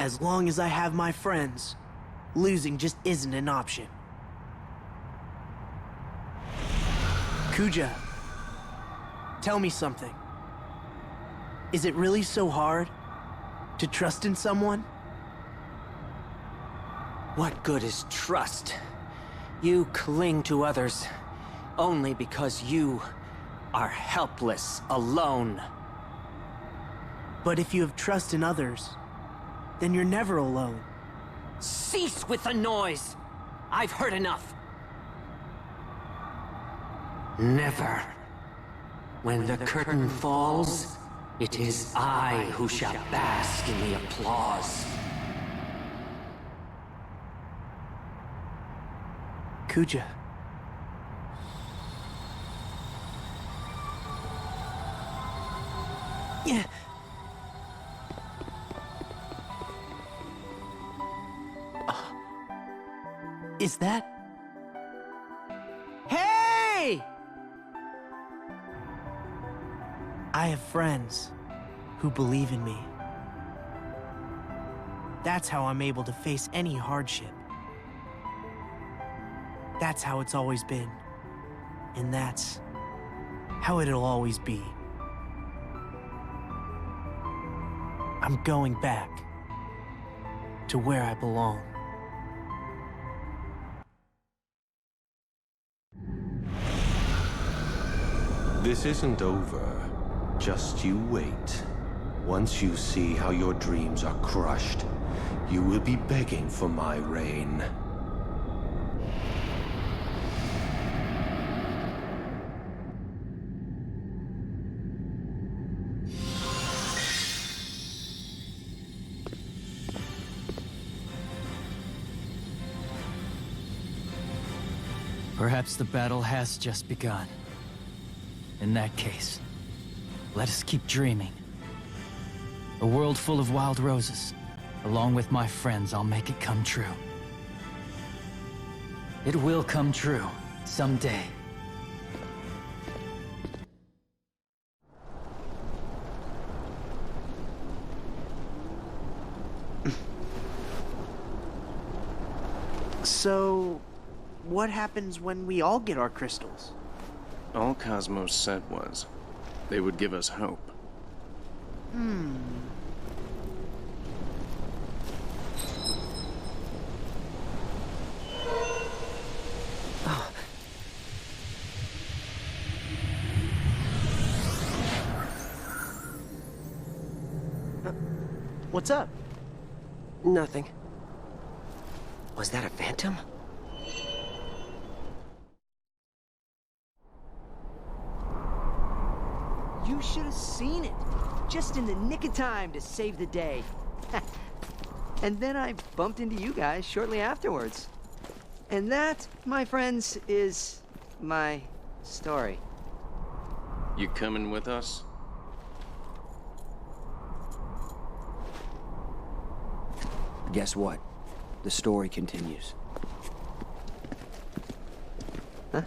As long as I have my friends, losing just isn't an option. Kuja, tell me something. Is it really so hard to trust in someone? What good is trust? You cling to others only because you are helpless, alone. But if you have trust in others, then you're never alone. Cease with the noise! I've heard enough. Never. When the curtain falls, it is I who shall bask in the applause. Kuja. Yeah. Is that? Hey! I have friends who believe in me. That's how I'm able to face any hardship. That's how it's always been. And that's how it'll always be. I'm going back to where I belong. This isn't over. Just you wait. Once you see how your dreams are crushed, you will be begging for my reign. Perhaps the battle has just begun. In that case, let us keep dreaming. A world full of wild roses. Along with my friends, I'll make it come true. It will come true, someday. So, what happens when we all get our crystals? All Cosmos said was, they would give us hope. What's up? Nothing. Was that a phantom? You should have seen it. Just in the nick of time to save the day. And then I bumped into you guys shortly afterwards. And that, my friends, is my story. You coming with us? Guess what? The story continues. Huh?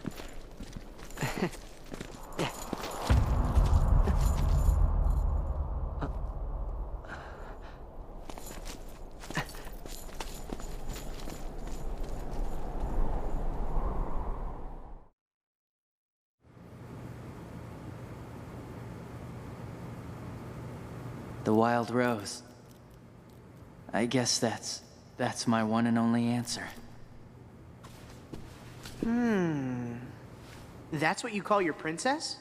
The wild rose. I guess that's my one and only answer. That's what you call your princess?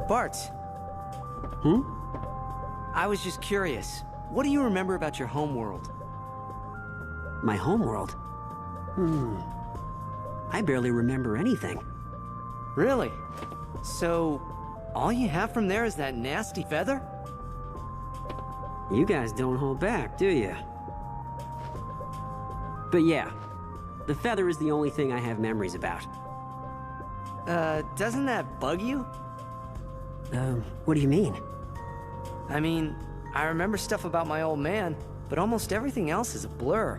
Bart. I was just curious. What do you remember about your homeworld? My homeworld? I barely remember anything. Really? So, all you have from there is that nasty feather? You guys don't hold back, do you? But yeah, the feather is the only thing I have memories about. Doesn't that bug you? What do you mean? I mean, I remember stuff about my old man, but almost everything else is a blur.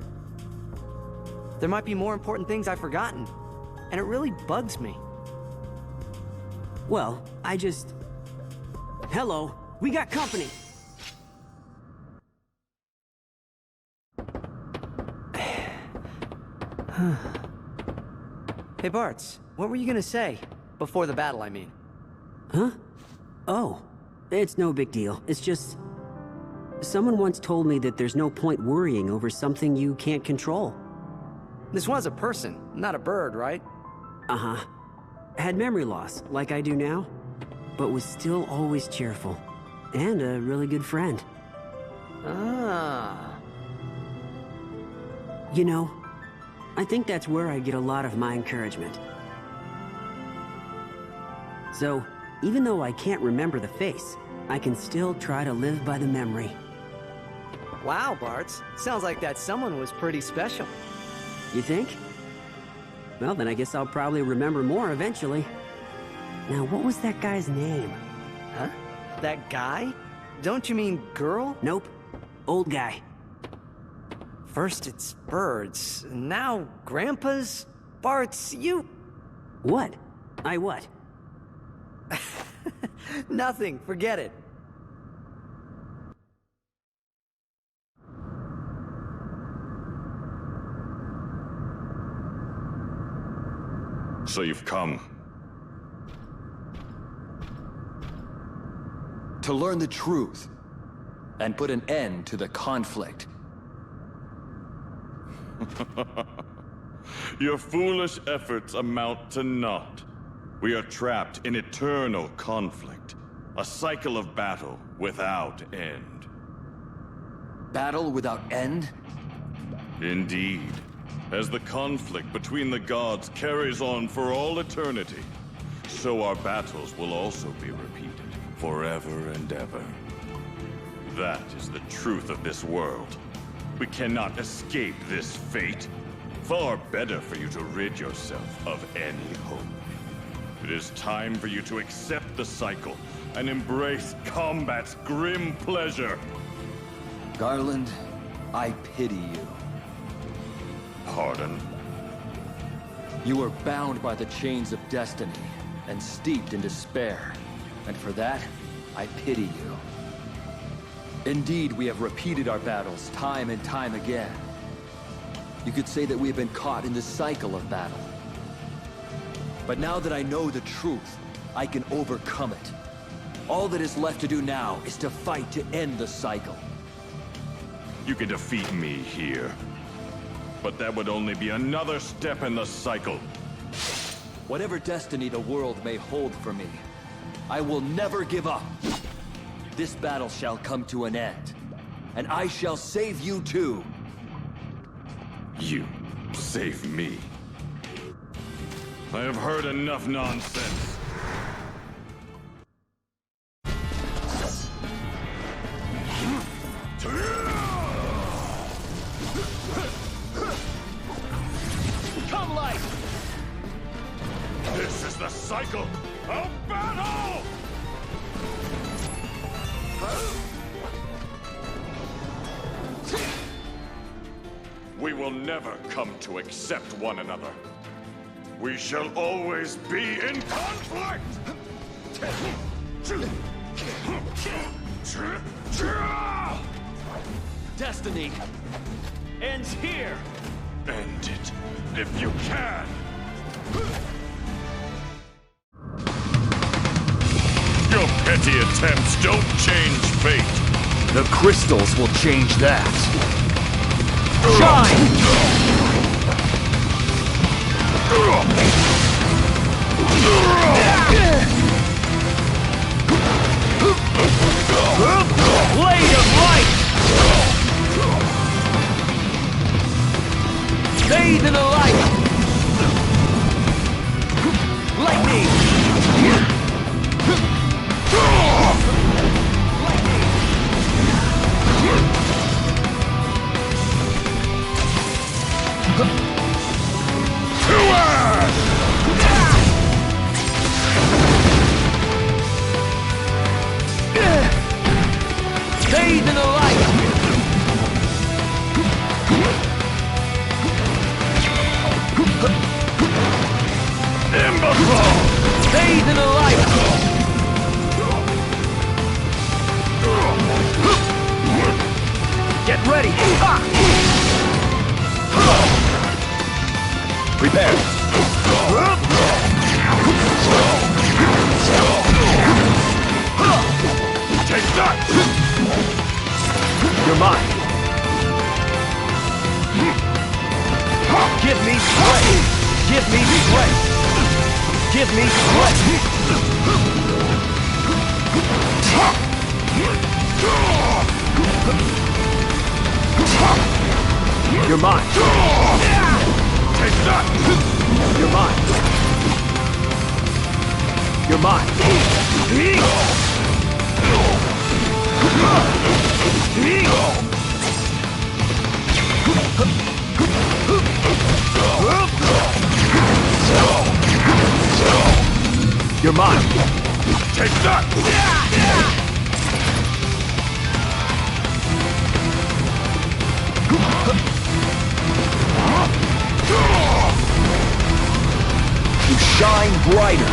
There might be more important things I've forgotten, and it really bugs me. Well, I just... Hello, we got company! Hey, Bartz, what were you gonna say? Before the battle, I mean. Huh? Oh, it's no big deal. It's just... Someone once told me that there's no point worrying over something you can't control. This was a person, not a bird, right? Uh-huh. Had memory loss, like I do now, but was still always cheerful. And a really good friend. Ah. You know, I think that's where I get a lot of my encouragement. So, even though I can't remember the face, I can still try to live by the memory. Wow, Bartz. Sounds like that someone was pretty special. You think? Well, then I guess I'll probably remember more eventually. Now, what was that guy's name? Huh? That guy? Don't you mean girl? Nope. Old guy. First it's birds, now grandpas? Bartz, you... What? I what? Nothing, forget it. So you've come. To learn the truth, and put an end to the conflict. Your foolish efforts amount to naught. We are trapped in eternal conflict, a cycle of battle without end. Battle without end? Indeed. As the conflict between the gods carries on for all eternity, so our battles will also be repeated, forever and ever. That is the truth of this world. We cannot escape this fate. Far better for you to rid yourself of any hope. It is time for you to accept the cycle and embrace combat's grim pleasure. Garland, I pity you. Pardon? You are bound by the chains of destiny and steeped in despair. And for that, I pity you. Indeed, we have repeated our battles time and time again. You could say that we have been caught in this cycle of battle. But now that I know the truth, I can overcome it. All that is left to do now is to fight to end the cycle. You can defeat me here. But that would only be another step in the cycle. Whatever destiny the world may hold for me, I will never give up. This battle shall come to an end, and I shall save you too. You save me. I have heard enough nonsense. Come, light! This is the cycle of battle! We will never come to accept one another. We shall always be in conflict! Destiny ends here! End it, if you can! Your petty attempts don't change fate! The crystals will change that. Shine! Blade of light! Bathe in the light! Lightning! Lightning! Bathe in the light! Imbecile! Bathe in the light! Get ready! Prepare! Take that! You're mine! Give me strength! Give me strength! Give me strength! You're mine! Take that! You're mine! You're mine! You're mine! Take that! You shine brighter!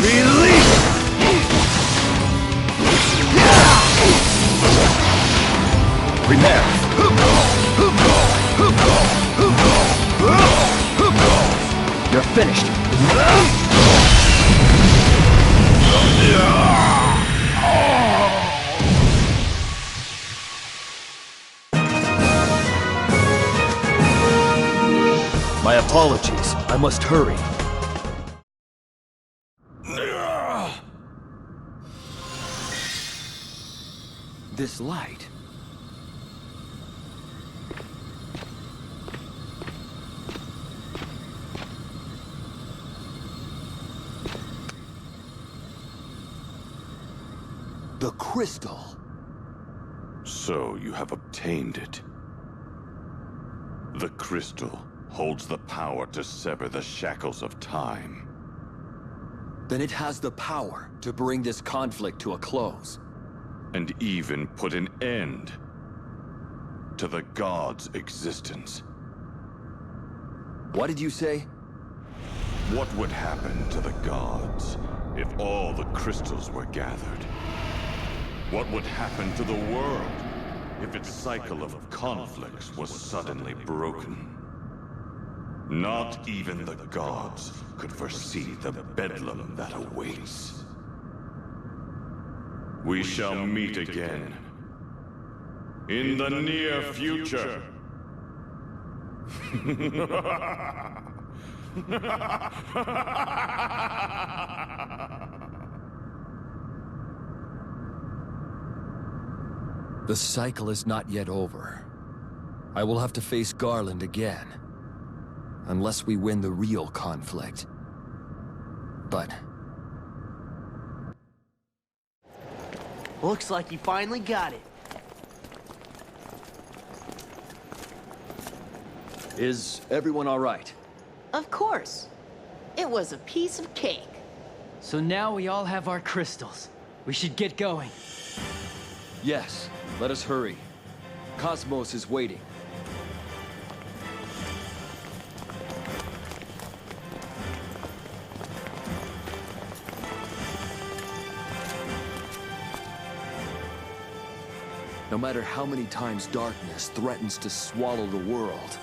Release! Prepare! You're finished! My apologies. I must hurry. This light. The crystal. So you have obtained it. The crystal holds the power to sever the shackles of time. Then it has the power to bring this conflict to a close. And even put an end to the gods' existence. What did you say? What would happen to the gods if all the crystals were gathered? What would happen to the world if its cycle of conflicts was suddenly broken? Not even the gods could foresee the bedlam that awaits. We shall meet again in the near future. The cycle is not yet over. I will have to face Garland again. Unless we win the real conflict. But... Looks like you finally got it. Is everyone all right? Of course. It was a piece of cake. So now we all have our crystals. We should get going. Yes, let us hurry. Cosmos is waiting. No matter how many times darkness threatens to swallow the world,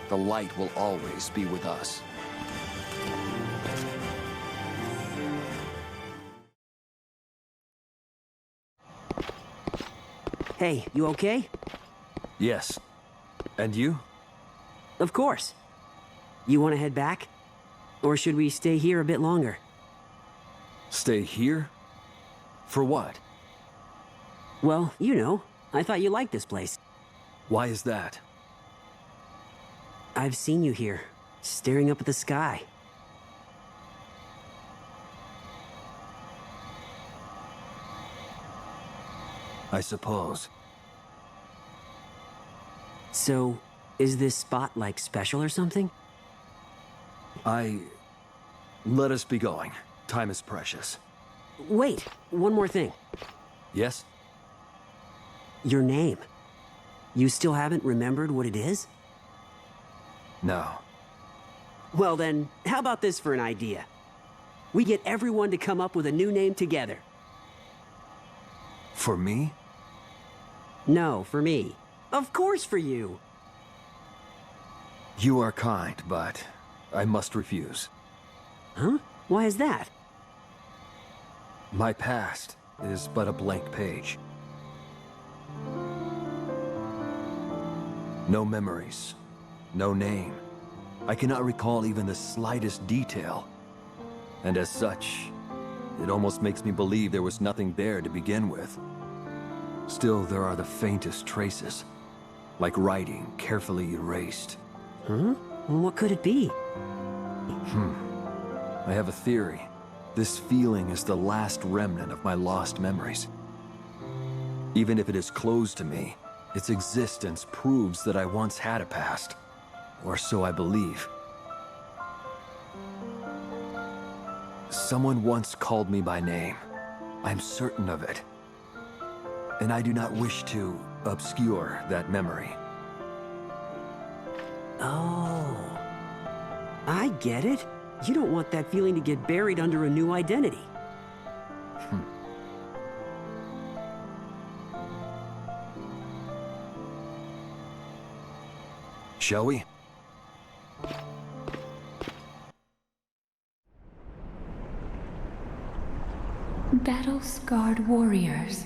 the light will always be with us. Hey, you okay? Yes. And you? Of course. You want to head back? Or should we stay here a bit longer? Stay here? For what? Well, you know, I thought you liked this place. Why is that? I've seen you here, staring up at the sky. I suppose. So, is this spot, like, special or something? Let us be going. Time is precious. Wait, one more thing. Yes? Your name. You still haven't remembered what it is? No. Well then, how about this for an idea? We get everyone to come up with a new name together. For me? No, for me. Of course for you. You are kind, but I must refuse. Huh? Why is that? My past is but a blank page. No memories, no name. I cannot recall even the slightest detail. And as such, it almost makes me believe there was nothing there to begin with. Still, there are the faintest traces, like writing carefully erased. Huh? Well, what could it be? I have a theory. This feeling is the last remnant of my lost memories. Even if it is closed to me, its existence proves that I once had a past. Or so I believe. Someone once called me by name. I'm certain of it. And I do not wish to obscure that memory. Oh. I get it. You don't want that feeling to get buried under a new identity. Shall we? Battle-scarred warriors.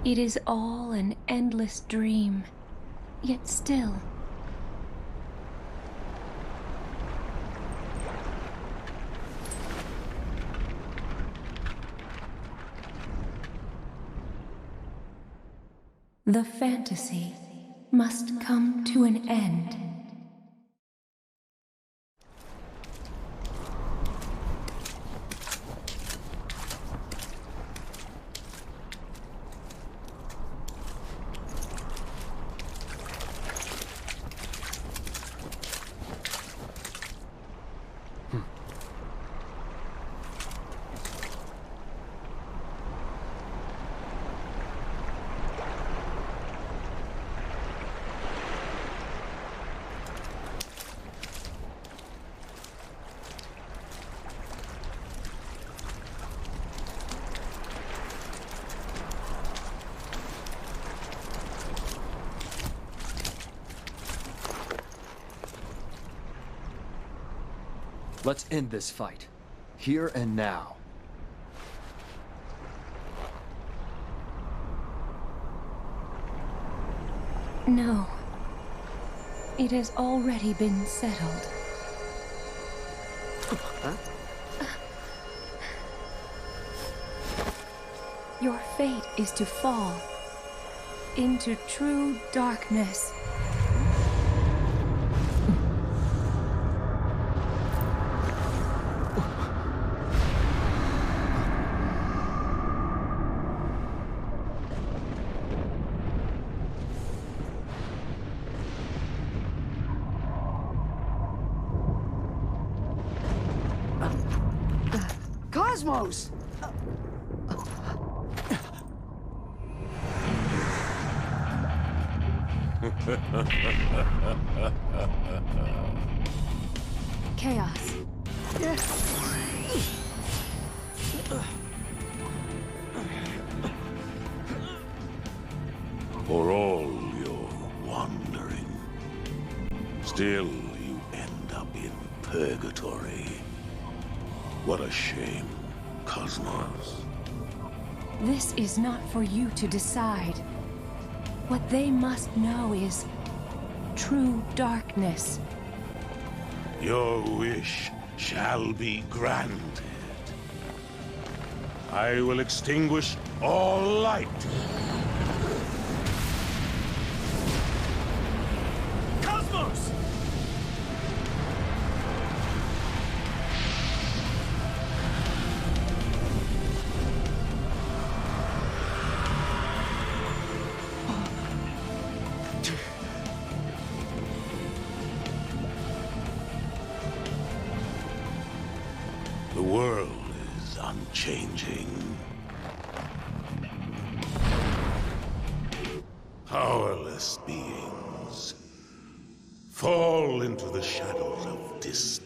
It is all an endless dream, yet still. The fantasy must come to an end. Let's end this fight. Here and now. No. It has already been settled. Huh? Your fate is to fall into true darkness. Cosmos! Chaos. Yeah. For all your wandering, still you end up in purgatory. What a shame, Cosmos. This is not for you to decide. What they must know is true darkness. Your wish shall be granted. I will extinguish all light. Cosmos! The world is unchanging. Powerless beings fall into the shadows of distance.